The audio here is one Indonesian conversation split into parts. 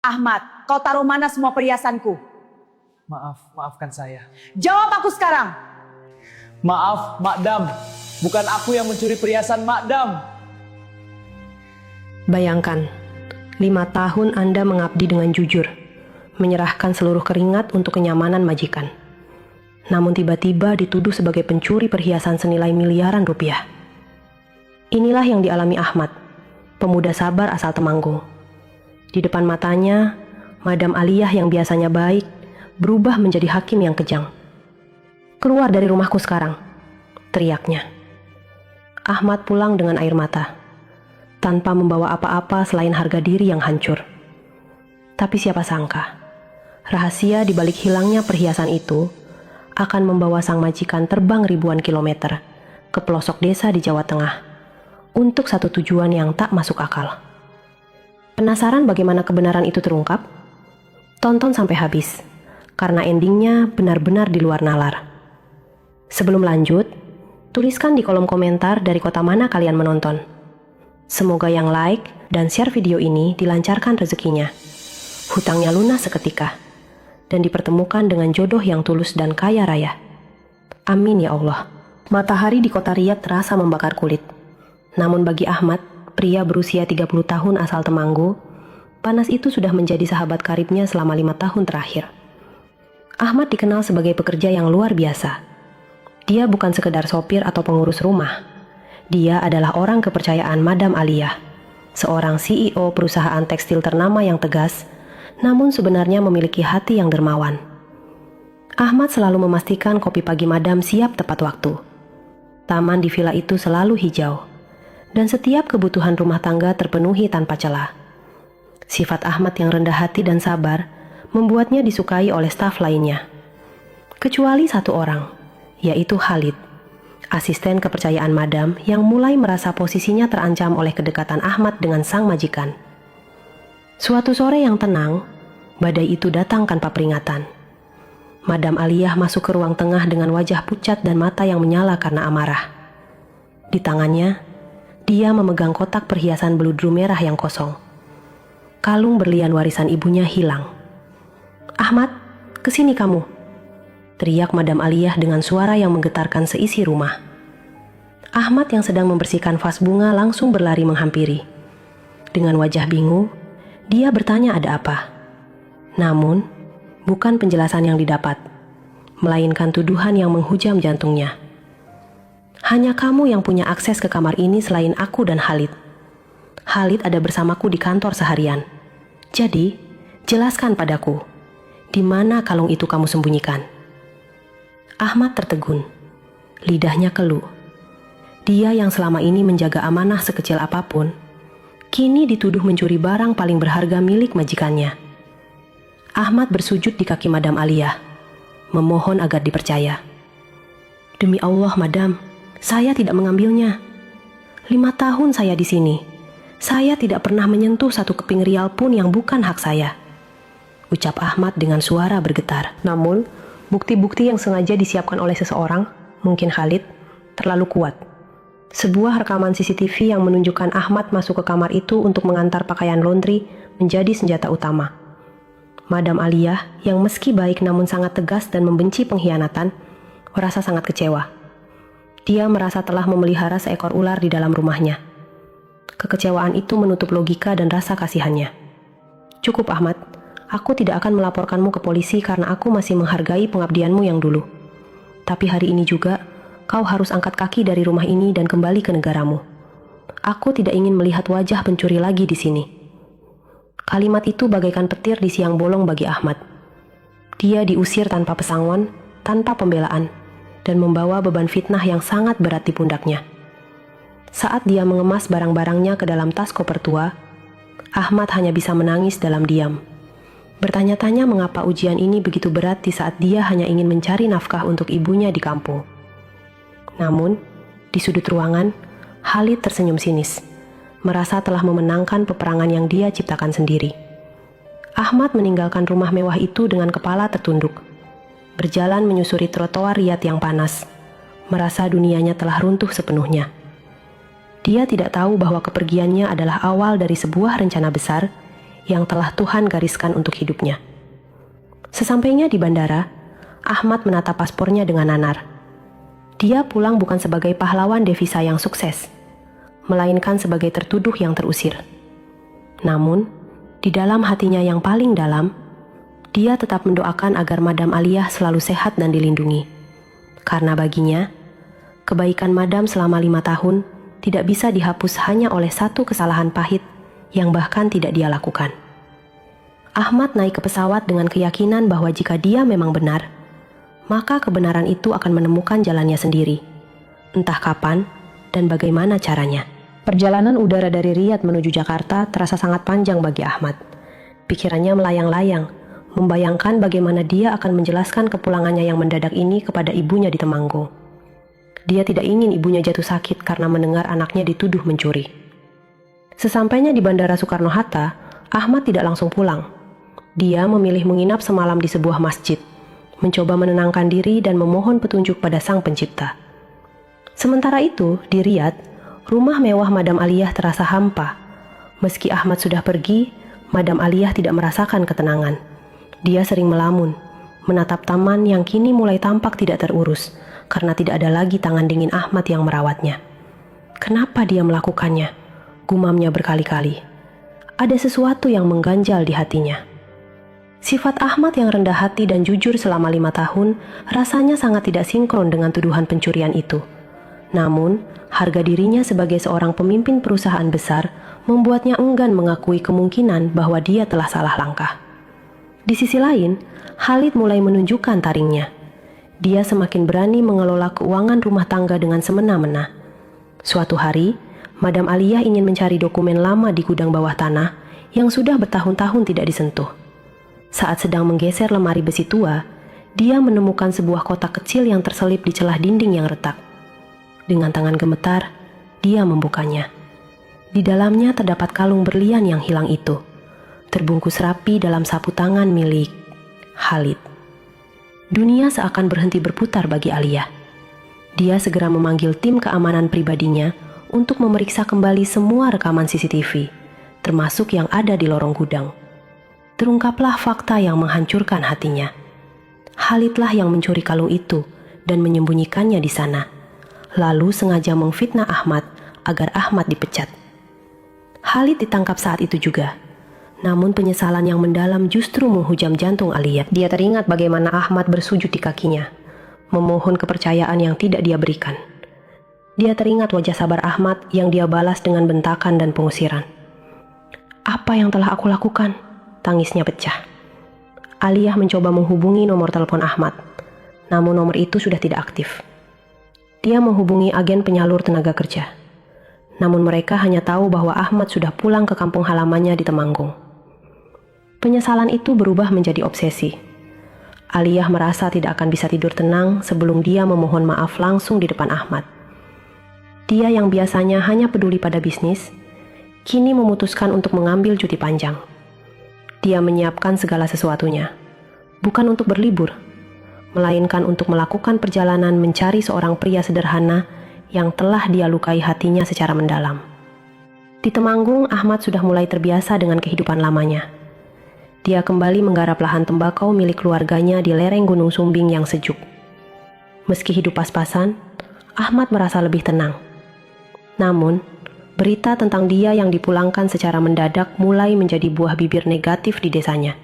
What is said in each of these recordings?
Ahmad, kau taruh mana semua perhiasanku? Maafkan saya. Jawab aku sekarang. Maaf, Mak Dam. Bukan aku yang mencuri perhiasan Mak Dam. Bayangkan, 5 tahun Anda mengabdi dengan jujur, menyerahkan seluruh keringat untuk kenyamanan majikan. Namun tiba-tiba dituduh sebagai pencuri perhiasan senilai miliaran rupiah. Inilah yang dialami Ahmad, pemuda sabar asal Temanggung. Di depan matanya, Madam Aliyah yang biasanya baik, berubah menjadi hakim yang kejam. "Keluar dari rumahku sekarang," teriaknya. Ahmad pulang dengan air mata, tanpa membawa apa-apa selain harga diri yang hancur. Tapi siapa sangka, rahasia di balik hilangnya perhiasan itu akan membawa sang majikan terbang ribuan kilometer ke pelosok desa di Jawa Tengah untuk satu tujuan yang tak masuk akal. Penasaran bagaimana kebenaran itu terungkap? Tonton sampai habis, karena endingnya benar-benar di luar nalar. Sebelum lanjut, tuliskan di kolom komentar dari kota mana kalian menonton. Semoga yang like dan share video ini dilancarkan rezekinya, hutangnya lunas seketika, dan dipertemukan dengan jodoh yang tulus dan kaya raya. Amin ya Allah. Matahari di kota Riyadh terasa membakar kulit. Namun bagi Ahmad, pria berusia 30 tahun asal Temanggung, panas itu sudah menjadi sahabat karibnya selama 5 tahun terakhir. Ahmad dikenal sebagai pekerja yang luar biasa. Dia bukan sekedar sopir atau pengurus rumah. Dia adalah orang kepercayaan Madam Aliyah, seorang CEO perusahaan tekstil ternama yang tegas, namun sebenarnya memiliki hati yang dermawan. Ahmad selalu memastikan kopi pagi Madam siap tepat waktu. Taman di villa itu selalu hijau, dan setiap kebutuhan rumah tangga terpenuhi tanpa celah. Sifat Ahmad yang rendah hati dan sabar membuatnya disukai oleh staf lainnya. Kecuali satu orang, yaitu Khalid, asisten kepercayaan Madam yang mulai merasa posisinya terancam oleh kedekatan Ahmad dengan sang majikan. Suatu sore yang tenang, badai itu datang tanpa peringatan. Madam Aliyah masuk ke ruang tengah dengan wajah pucat dan mata yang menyala karena amarah. Di tangannya, dia memegang kotak perhiasan beludru merah yang kosong. Kalung berlian warisan ibunya hilang. "Ahmad, kesini kamu!" teriak Madam Aliyah dengan suara yang menggetarkan seisi rumah. Ahmad yang sedang membersihkan vas bunga langsung berlari menghampiri. Dengan wajah bingung, dia bertanya ada apa. Namun, bukan penjelasan yang didapat, melainkan tuduhan yang menghujam jantungnya. "Hanya kamu yang punya akses ke kamar ini selain aku dan Khalid. Khalid ada bersamaku di kantor seharian. Jadi, jelaskan padaku, di mana kalung itu kamu sembunyikan?" Ahmad tertegun, lidahnya keluh. Dia yang selama ini menjaga amanah sekecil apapun, kini dituduh mencuri barang paling berharga milik majikannya. Ahmad bersujud di kaki Madam Aliyah, memohon agar dipercaya. "Demi Allah, Madam, saya tidak mengambilnya. 5 tahun saya di sini. Saya tidak pernah menyentuh satu keping rial pun yang bukan hak saya," ucap Ahmad dengan suara bergetar. Namun, bukti-bukti yang sengaja disiapkan oleh seseorang, mungkin Khalid, terlalu kuat. Sebuah rekaman CCTV yang menunjukkan Ahmad masuk ke kamar itu untuk mengantar pakaian laundry menjadi senjata utama. Madam Aliyah, yang meski baik namun sangat tegas dan membenci pengkhianatan, merasa sangat kecewa. Dia merasa telah memelihara seekor ular di dalam rumahnya. Kekecewaan itu menutup logika dan rasa kasihannya. "Cukup Ahmad, aku tidak akan melaporkanmu ke polisi karena aku masih menghargai pengabdianmu yang dulu. Tapi hari ini juga, kau harus angkat kaki dari rumah ini dan kembali ke negaramu. Aku tidak ingin melihat wajah pencuri lagi di sini." Kalimat itu bagaikan petir di siang bolong bagi Ahmad. Dia diusir tanpa pesangon, tanpa pembelaan, dan membawa beban fitnah yang sangat berat di pundaknya. Saat dia mengemas barang-barangnya ke dalam tas koper tua, Ahmad hanya bisa menangis dalam diam. Bertanya-tanya mengapa ujian ini begitu berat di saat dia hanya ingin mencari nafkah untuk ibunya di kampung. Namun, di sudut ruangan, Khalid tersenyum sinis, merasa telah memenangkan peperangan yang dia ciptakan sendiri. Ahmad meninggalkan rumah mewah itu dengan kepala tertunduk, berjalan menyusuri trotoar Riyadh yang panas, merasa dunianya telah runtuh sepenuhnya. Dia tidak tahu bahwa kepergiannya adalah awal dari sebuah rencana besar yang telah Tuhan gariskan untuk hidupnya. Sesampainya di bandara, Ahmad menata paspornya dengan nanar. Dia pulang bukan sebagai pahlawan devisa yang sukses, melainkan sebagai tertuduh yang terusir. Namun, di dalam hatinya yang paling dalam, dia tetap mendoakan agar Madam Aliyah selalu sehat dan dilindungi. Karena baginya, kebaikan Madam selama 5 tahun tidak bisa dihapus hanya oleh satu kesalahan pahit yang bahkan tidak dia lakukan. Ahmad naik ke pesawat dengan keyakinan bahwa jika dia memang benar, maka kebenaran itu akan menemukan jalannya sendiri. Entah kapan dan bagaimana caranya. Perjalanan udara dari Riyadh menuju Jakarta terasa sangat panjang bagi Ahmad. Pikirannya melayang-layang, membayangkan bagaimana dia akan menjelaskan kepulangannya yang mendadak ini kepada ibunya di Temanggung. Dia tidak ingin ibunya jatuh sakit karena mendengar anaknya dituduh mencuri. Sesampainya di Bandara Soekarno-Hatta, Ahmad tidak langsung pulang. Dia memilih menginap semalam di sebuah masjid, mencoba menenangkan diri dan memohon petunjuk pada Sang Pencipta. Sementara itu, di Riyadh, rumah mewah Madam Aliyah terasa hampa. Meski Ahmad sudah pergi, Madam Aliyah tidak merasakan ketenangan. Dia sering melamun, menatap taman yang kini mulai tampak tidak terurus, karena tidak ada lagi tangan dingin Ahmad yang merawatnya. Kenapa dia melakukannya? Gumamnya berkali-kali. Ada sesuatu yang mengganjal di hatinya. Sifat Ahmad yang rendah hati dan jujur selama 5 tahun rasanya sangat tidak sinkron dengan tuduhan pencurian itu. Namun, harga dirinya sebagai seorang pemimpin perusahaan besar membuatnya enggan mengakui kemungkinan bahwa dia telah salah langkah. Di sisi lain, Khalid mulai menunjukkan taringnya. Dia semakin berani mengelola keuangan rumah tangga dengan semena-mena. Suatu hari, Madam Aliyah ingin mencari dokumen lama di gudang bawah tanah yang sudah bertahun-tahun tidak disentuh. Saat sedang menggeser lemari besi tua, dia menemukan sebuah kotak kecil yang terselip di celah dinding yang retak. Dengan tangan gemetar, dia membukanya. Di dalamnya terdapat kalung berlian yang hilang itu, terbungkus rapi dalam sapu tangan milik Khalid. Dunia seakan berhenti berputar bagi Aliyah. Dia segera memanggil tim keamanan pribadinya untuk memeriksa kembali semua rekaman CCTV, termasuk yang ada di lorong gudang. Terungkaplah fakta yang menghancurkan hatinya. Khalidlah yang mencuri kalung itu dan menyembunyikannya di sana, lalu sengaja memfitnah Ahmad agar Ahmad dipecat. Khalid ditangkap saat itu juga. Namun penyesalan yang mendalam justru menghujam jantung Aliyah. Dia teringat bagaimana Ahmad bersujud di kakinya, memohon kepercayaan yang tidak dia berikan. Dia teringat wajah sabar Ahmad yang dia balas dengan bentakan dan pengusiran. "Apa yang telah aku lakukan?" Tangisnya pecah. Aliyah mencoba menghubungi nomor telepon Ahmad, namun nomor itu sudah tidak aktif. Dia menghubungi agen penyalur tenaga kerja, namun mereka hanya tahu bahwa Ahmad sudah pulang ke kampung halamannya di Temanggung. Penyesalan itu berubah menjadi obsesi. Aliyah merasa tidak akan bisa tidur tenang sebelum dia memohon maaf langsung di depan Ahmad. Dia yang biasanya hanya peduli pada bisnis, kini memutuskan untuk mengambil cuti panjang. Dia menyiapkan segala sesuatunya, bukan untuk berlibur, melainkan untuk melakukan perjalanan mencari seorang pria sederhana yang telah dia lukai hatinya secara mendalam. Di Temanggung, Ahmad sudah mulai terbiasa dengan kehidupan lamanya. Dia kembali menggarap lahan tembakau milik keluarganya di lereng Gunung Sumbing yang sejuk. Meski hidup pas-pasan, Ahmad merasa lebih tenang. Namun, berita tentang dia yang dipulangkan secara mendadak mulai menjadi buah bibir negatif di desanya.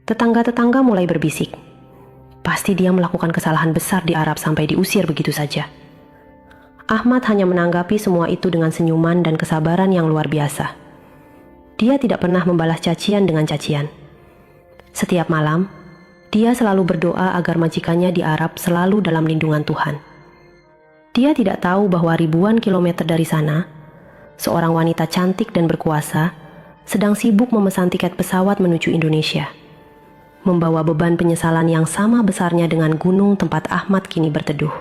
Tetangga-tetangga mulai berbisik. Pasti dia melakukan kesalahan besar di Arab sampai diusir begitu saja. Ahmad hanya menanggapi semua itu dengan senyuman dan kesabaran yang luar biasa. Dia tidak pernah membalas cacian dengan cacian. Setiap malam, dia selalu berdoa agar majikannya di Arab selalu dalam lindungan Tuhan. Dia tidak tahu bahwa ribuan kilometer dari sana, seorang wanita cantik dan berkuasa sedang sibuk memesan tiket pesawat menuju Indonesia, membawa beban penyesalan yang sama besarnya dengan gunung tempat Ahmad kini berteduh.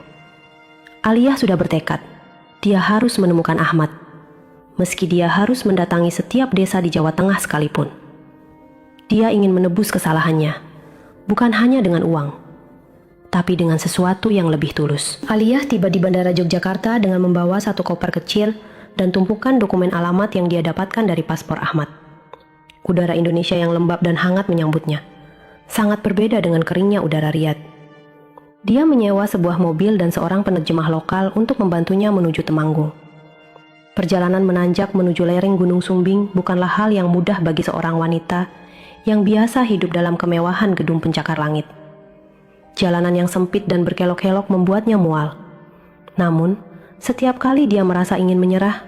Aliyah sudah bertekad, dia harus menemukan Ahmad, meski dia harus mendatangi setiap desa di Jawa Tengah sekalipun. Dia ingin menebus kesalahannya, bukan hanya dengan uang, tapi dengan sesuatu yang lebih tulus. Aliyah tiba di Bandara Yogyakarta dengan membawa satu koper kecil dan tumpukan dokumen alamat yang dia dapatkan dari paspor Ahmad. Udara Indonesia yang lembab dan hangat menyambutnya. Sangat berbeda dengan keringnya udara Riyadh. Dia menyewa sebuah mobil dan seorang penerjemah lokal untuk membantunya menuju Temanggung. Perjalanan menanjak menuju lereng Gunung Sumbing bukanlah hal yang mudah bagi seorang wanita yang biasa hidup dalam kemewahan gedung pencakar langit. Jalanan yang sempit dan berkelok-kelok membuatnya mual. Namun, setiap kali dia merasa ingin menyerah,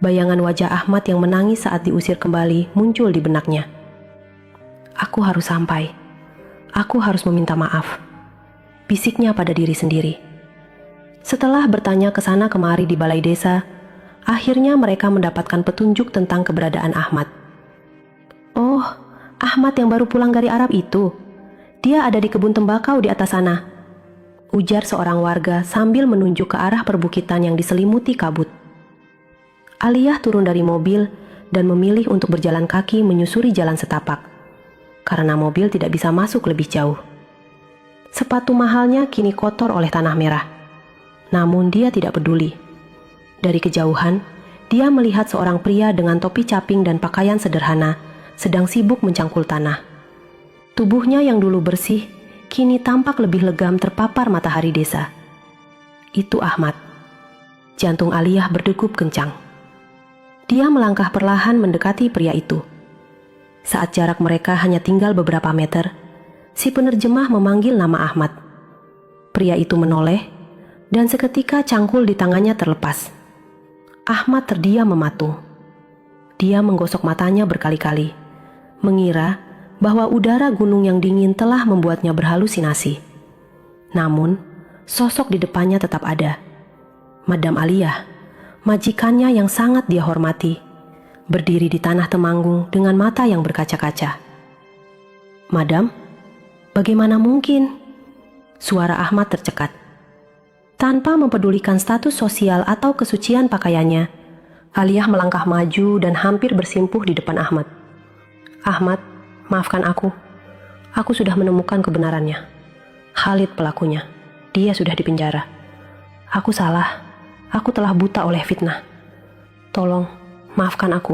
bayangan wajah Ahmad yang menangis saat diusir kembali muncul di benaknya. Aku harus sampai. Aku harus meminta maaf. Bisiknya pada diri sendiri. Setelah bertanya ke sana kemari di balai desa, akhirnya mereka mendapatkan petunjuk tentang keberadaan Ahmad. Oh, Ahmad yang baru pulang dari Arab itu. Dia ada di kebun tembakau di atas sana, ujar seorang warga sambil menunjuk ke arah perbukitan yang diselimuti kabut. Aliyah turun dari mobil dan memilih untuk berjalan kaki menyusuri jalan setapak, karena mobil tidak bisa masuk lebih jauh. Sepatu mahalnya kini kotor oleh tanah merah, namun dia tidak peduli. Dari kejauhan, dia melihat seorang pria dengan topi caping dan pakaian sederhana sedang sibuk mencangkul tanah. Tubuhnya yang dulu bersih, kini tampak lebih legam terpapar matahari desa. Itu Ahmad. Jantung Aliyah berdegup kencang. Dia melangkah perlahan mendekati pria itu. Saat jarak mereka hanya tinggal beberapa meter, si penerjemah memanggil nama Ahmad. Pria itu menoleh, dan seketika cangkul di tangannya terlepas. Ahmad terdiam mematung. Dia menggosok matanya berkali-kali, mengira bahwa udara gunung yang dingin telah membuatnya berhalusinasi. Namun, sosok di depannya tetap ada. Madam Aliyah, majikannya yang sangat dia hormati, berdiri di tanah Temanggung dengan mata yang berkaca-kaca. Madam, bagaimana mungkin? Suara Ahmad tercekat. Tanpa mempedulikan status sosial atau kesucian pakaiannya, Aliyah melangkah maju dan hampir bersimpuh di depan Ahmad. Ahmad, maafkan aku. Aku sudah menemukan kebenarannya. Khalid pelakunya. Dia sudah dipenjara. Aku salah. Aku telah buta oleh fitnah. Tolong, maafkan aku,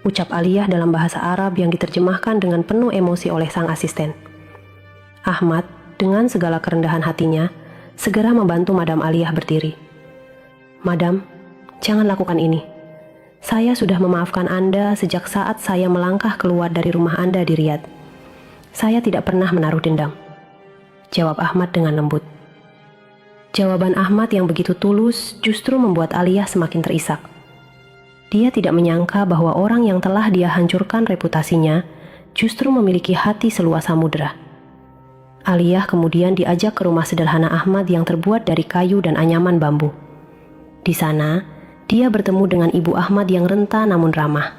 ucap Aliyah dalam bahasa Arab yang diterjemahkan dengan penuh emosi oleh sang asisten. Ahmad, dengan segala kerendahan hatinya, segera membantu Madam Aliyah berdiri. Madam, jangan lakukan ini. Saya sudah memaafkan Anda sejak saat saya melangkah keluar dari rumah Anda di Riyadh. Saya tidak pernah menaruh dendam, jawab Ahmad dengan lembut. Jawaban Ahmad yang begitu tulus justru membuat Aliyah semakin terisak. Dia tidak menyangka bahwa orang yang telah dia hancurkan reputasinya justru memiliki hati seluas samudera. Aliyah kemudian diajak ke rumah sederhana Ahmad yang terbuat dari kayu dan anyaman bambu. Di sana, dia bertemu dengan ibu Ahmad yang renta namun ramah.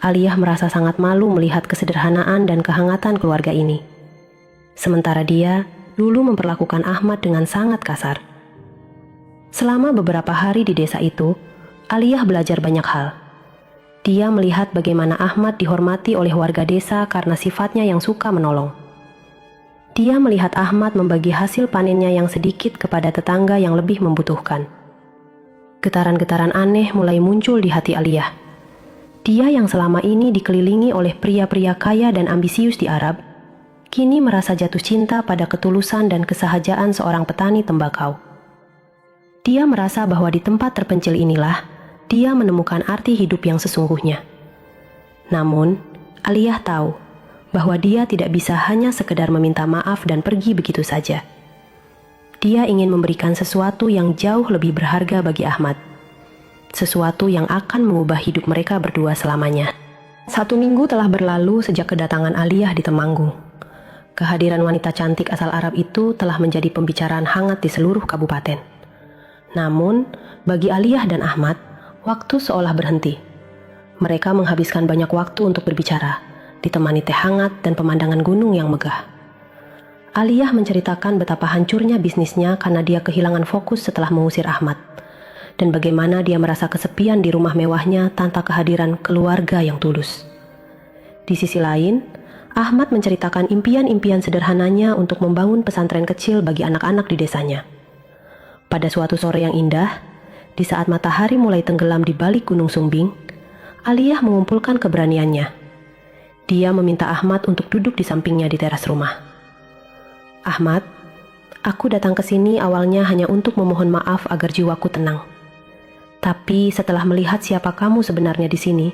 Aliyah merasa sangat malu melihat kesederhanaan dan kehangatan keluarga ini. Sementara dia dulu memperlakukan Ahmad dengan sangat kasar. Selama beberapa hari di desa itu, Aliyah belajar banyak hal. Dia melihat bagaimana Ahmad dihormati oleh warga desa karena sifatnya yang suka menolong. Dia melihat Ahmad membagi hasil panennya yang sedikit kepada tetangga yang lebih membutuhkan. Getaran-getaran aneh mulai muncul di hati Aliyah. Dia yang selama ini dikelilingi oleh pria-pria kaya dan ambisius di Arab, kini merasa jatuh cinta pada ketulusan dan kesahajaan seorang petani tembakau. Dia merasa bahwa di tempat terpencil inilah dia menemukan arti hidup yang sesungguhnya. Namun, Aliyah tahu bahwa dia tidak bisa hanya sekedar meminta maaf dan pergi begitu saja. Dia ingin memberikan sesuatu yang jauh lebih berharga bagi Ahmad. Sesuatu yang akan mengubah hidup mereka berdua selamanya. 1 minggu telah berlalu sejak kedatangan Aliyah di Temanggung. Kehadiran wanita cantik asal Arab itu telah menjadi pembicaraan hangat di seluruh kabupaten. Namun, bagi Aliyah dan Ahmad, waktu seolah berhenti. Mereka menghabiskan banyak waktu untuk berbicara, ditemani teh hangat dan pemandangan gunung yang megah. Aliyah menceritakan betapa hancurnya bisnisnya karena dia kehilangan fokus setelah mengusir Ahmad, dan bagaimana dia merasa kesepian di rumah mewahnya tanpa kehadiran keluarga yang tulus. Di sisi lain, Ahmad menceritakan impian-impian sederhananya untuk membangun pesantren kecil bagi anak-anak di desanya. Pada suatu sore yang indah, di saat matahari mulai tenggelam di balik Gunung Sumbing, Aliyah mengumpulkan keberaniannya. Dia meminta Ahmad untuk duduk di sampingnya di teras rumah. "Ahmad, aku datang ke sini awalnya hanya untuk memohon maaf agar jiwaku tenang. Tapi setelah melihat siapa kamu sebenarnya di sini,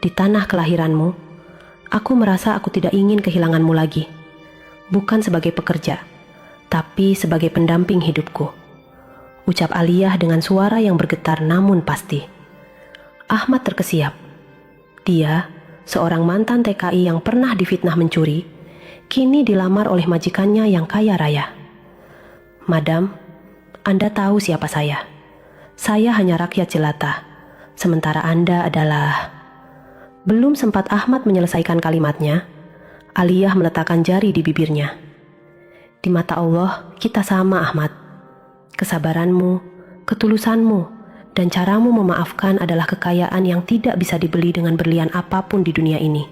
di tanah kelahiranmu, aku merasa aku tidak ingin kehilanganmu lagi. Bukan sebagai pekerja, tapi sebagai pendamping hidupku," ucap Aliyah dengan suara yang bergetar namun pasti. Ahmad terkesiap. Dia, seorang mantan TKI yang pernah difitnah mencuri, kini dilamar oleh majikannya yang kaya raya. "Madam, Anda tahu siapa saya. Saya hanya rakyat jelata, sementara Anda adalah..." Belum sempat Ahmad menyelesaikan kalimatnya, Aliyah meletakkan jari di bibirnya. "Di mata Allah, kita sama, Ahmad. Kesabaranmu, ketulusanmu, dan caramu memaafkan adalah kekayaan yang tidak bisa dibeli dengan berlian apapun di dunia ini.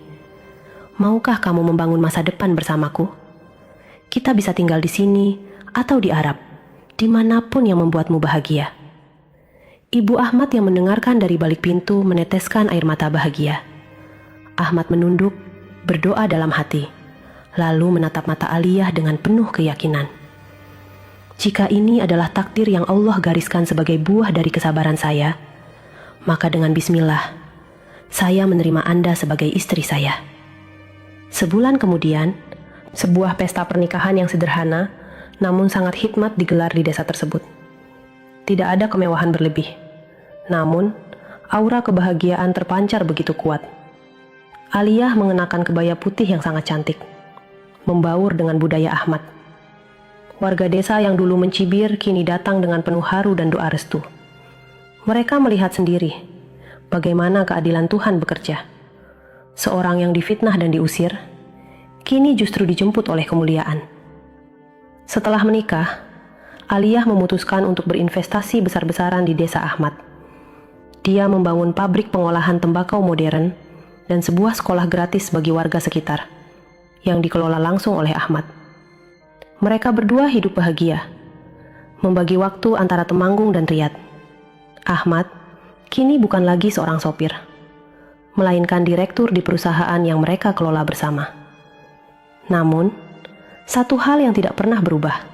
Maukah kamu membangun masa depan bersamaku? Kita bisa tinggal di sini atau di Arab, dimanapun yang membuatmu bahagia." Ibu Ahmad yang mendengarkan dari balik pintu meneteskan air mata bahagia. Ahmad menunduk, berdoa dalam hati, lalu menatap mata Aliyah dengan penuh keyakinan. "Jika ini adalah takdir yang Allah gariskan sebagai buah dari kesabaran saya, maka dengan bismillah, saya menerima Anda sebagai istri saya." Sebulan kemudian, sebuah pesta pernikahan yang sederhana namun sangat hikmat digelar di desa tersebut. Tidak ada kemewahan berlebih, namun aura kebahagiaan terpancar begitu kuat. Aliyah mengenakan kebaya putih yang sangat cantik, membaur dengan budaya Ahmad. Warga desa yang dulu mencibir kini datang dengan penuh haru dan doa restu. Mereka melihat sendiri bagaimana keadilan Tuhan bekerja. Seorang yang difitnah dan diusir, kini justru dijemput oleh kemuliaan. Setelah menikah, Aliyah memutuskan untuk berinvestasi besar-besaran di desa Ahmad. Dia membangun pabrik pengolahan tembakau modern dan sebuah sekolah gratis bagi warga sekitar, yang dikelola langsung oleh Ahmad. Mereka berdua hidup bahagia, membagi waktu antara Temanggung dan Riyadh. Ahmad kini bukan lagi seorang sopir, melainkan direktur di perusahaan yang mereka kelola bersama. Namun, satu hal yang tidak pernah berubah,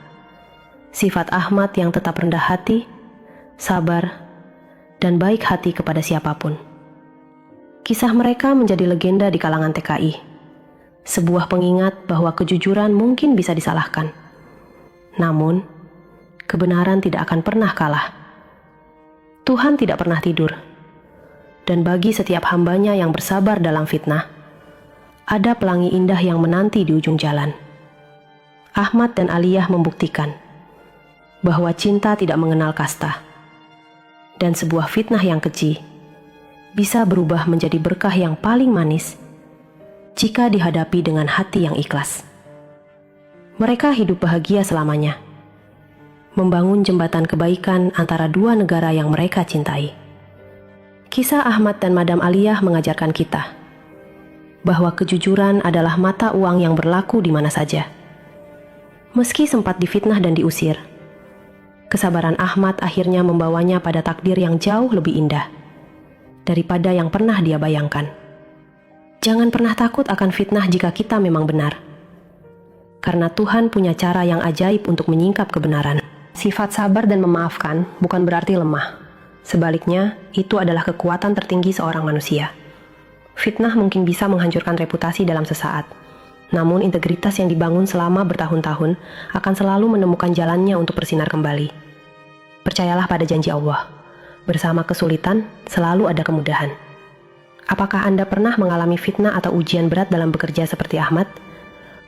sifat Ahmad yang tetap rendah hati, sabar, dan baik hati kepada siapapun. Kisah mereka menjadi legenda di kalangan TKI, sebuah pengingat bahwa kejujuran mungkin bisa disalahkan. Namun, kebenaran tidak akan pernah kalah. Tuhan tidak pernah tidur, dan bagi setiap hambanya yang bersabar dalam fitnah, ada pelangi indah yang menanti di ujung jalan. Ahmad dan Aliyah membuktikan bahwa cinta tidak mengenal kasta, dan sebuah fitnah yang keji bisa berubah menjadi berkah yang paling manis jika dihadapi dengan hati yang ikhlas. Mereka hidup bahagia selamanya, membangun jembatan kebaikan antara dua negara yang mereka cintai. Kisah Ahmad dan Madam Aliyah mengajarkan kita bahwa kejujuran adalah mata uang yang berlaku di mana saja. Meski sempat difitnah dan diusir, kesabaran Ahmad akhirnya membawanya pada takdir yang jauh lebih indah daripada yang pernah dia bayangkan. Jangan pernah takut akan fitnah jika kita memang benar, karena Tuhan punya cara yang ajaib untuk menyingkap kebenaran. Sifat sabar dan memaafkan bukan berarti lemah. Sebaliknya, itu adalah kekuatan tertinggi seorang manusia. Fitnah mungkin bisa menghancurkan reputasi dalam sesaat, namun integritas yang dibangun selama bertahun-tahun akan selalu menemukan jalannya untuk bersinar kembali. Percayalah pada janji Allah. Bersama kesulitan, selalu ada kemudahan. Apakah Anda pernah mengalami fitnah atau ujian berat dalam bekerja seperti Ahmad?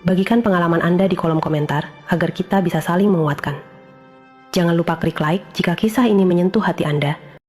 Bagikan pengalaman Anda di kolom komentar agar kita bisa saling menguatkan. Jangan lupa klik like jika kisah ini menyentuh hati Anda